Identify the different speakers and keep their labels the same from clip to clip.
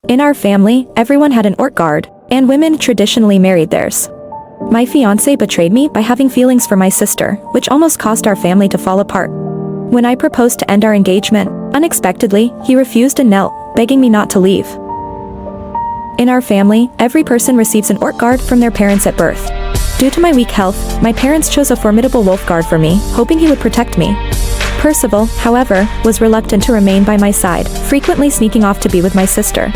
Speaker 1: In our family, everyone had an orc guard, and women traditionally married theirs. My fiancé betrayed me by having feelings for my sister, which almost caused our family to fall apart. When I proposed to end our engagement, unexpectedly, he refused and knelt, begging me not to leave. In our family, every person receives an orc guard from their parents at birth. Due to my weak health, my parents chose a formidable wolf guard for me, hoping he would protect me. Percival, however, was reluctant to remain by my side, frequently sneaking off to be with my sister.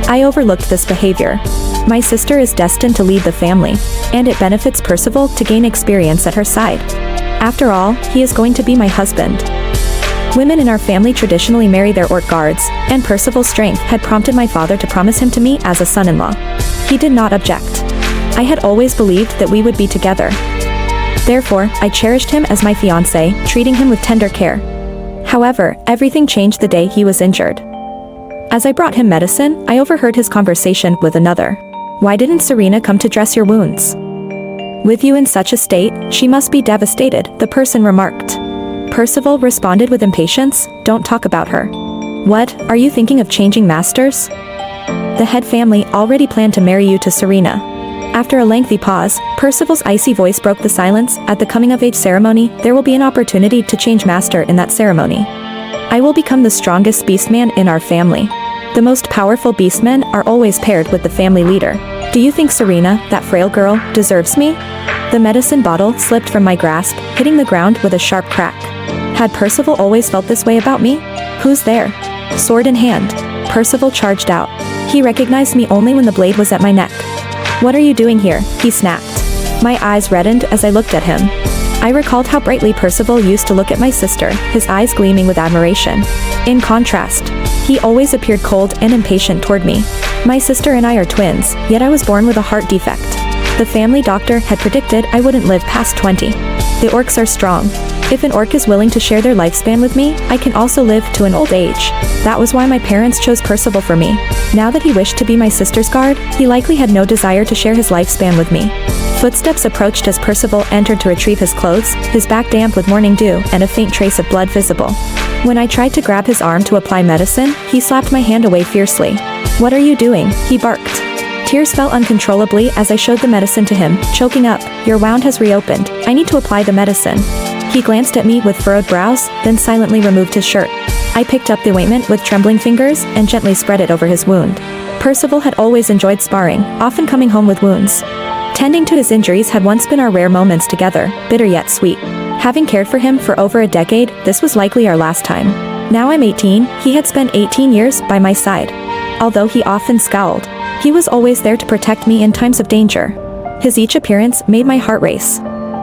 Speaker 1: I overlooked this behavior. My sister is destined to lead the family, and it benefits Percival to gain experience at her side. After all, he is going to be my husband. Women in our family traditionally marry their orc guards, and Percival's strength had prompted my father to promise him to me as a son-in-law. He did not object. I had always believed that we would be together. Therefore, I cherished him as my fiancé, treating him with tender care. However, everything changed the day he was injured. As I brought him medicine, I overheard his conversation with another. "Why didn't Serena come to dress your wounds? With you in such a state, she must be devastated," the person remarked. Percival responded with impatience, "Don't talk about her. What, are you thinking of changing masters? The head family already planned to marry you to Serena." After a lengthy pause, Percival's icy voice broke the silence. "At the coming-of-age ceremony, there will be an opportunity to change master in that ceremony. I will become the strongest beastman in our family. The most powerful beastmen are always paired with the family leader. Do you think Serena, that frail girl, deserves me?" The medicine bottle slipped from my grasp, hitting the ground with a sharp crack. Had Percival always felt this way about me? "Who's there?" Sword in hand, Percival charged out. He recognized me only when the blade was at my neck. "What are you doing here?" he snapped. My eyes reddened as I looked at him. I recalled how brightly Percival used to look at my sister, his eyes gleaming with admiration. In contrast, he always appeared cold and impatient toward me. My sister and I are twins, yet I was born with a heart defect. The family doctor had predicted I wouldn't live past 20. The orcs are strong. If an orc is willing to share their lifespan with me, I can also live to an old age. That was why my parents chose Percival for me. Now that he wished to be my sister's guard, he likely had no desire to share his lifespan with me. Footsteps approached as Percival entered to retrieve his clothes, his back damp with morning dew and a faint trace of blood visible. When I tried to grab his arm to apply medicine, he slapped my hand away fiercely. "What are you doing?" he barked. Tears fell uncontrollably as I showed the medicine to him, choking up. "Your wound has reopened. I need to apply the medicine." He glanced at me with furrowed brows, then silently removed his shirt. I picked up the ointment with trembling fingers and gently spread it over his wound. Percival had always enjoyed sparring, often coming home with wounds. Tending to his injuries had once been our rare moments together, bitter yet sweet. Having cared for him for over a decade, this was likely our last time. Now I'm 18, he had spent 18 years by my side. Although he often scowled, he was always there to protect me in times of danger. His each appearance made my heart race.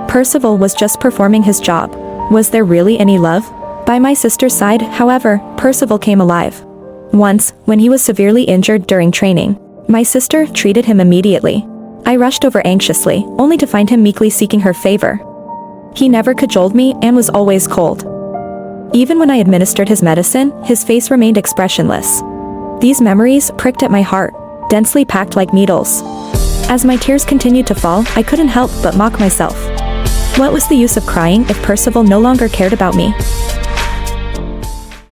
Speaker 1: Percival was just performing his job. Was there really any love? By my sister's side, however, Percival came alive. Once, when he was severely injured during training, my sister treated him immediately. I rushed over anxiously, only to find him meekly seeking her favor. He never cajoled me and was always cold. Even when I administered his medicine, his face remained expressionless. These memories pricked at my heart, densely packed like needles. As my tears continued to fall, I couldn't help but mock myself. What was the use of crying if Percival no longer cared about me?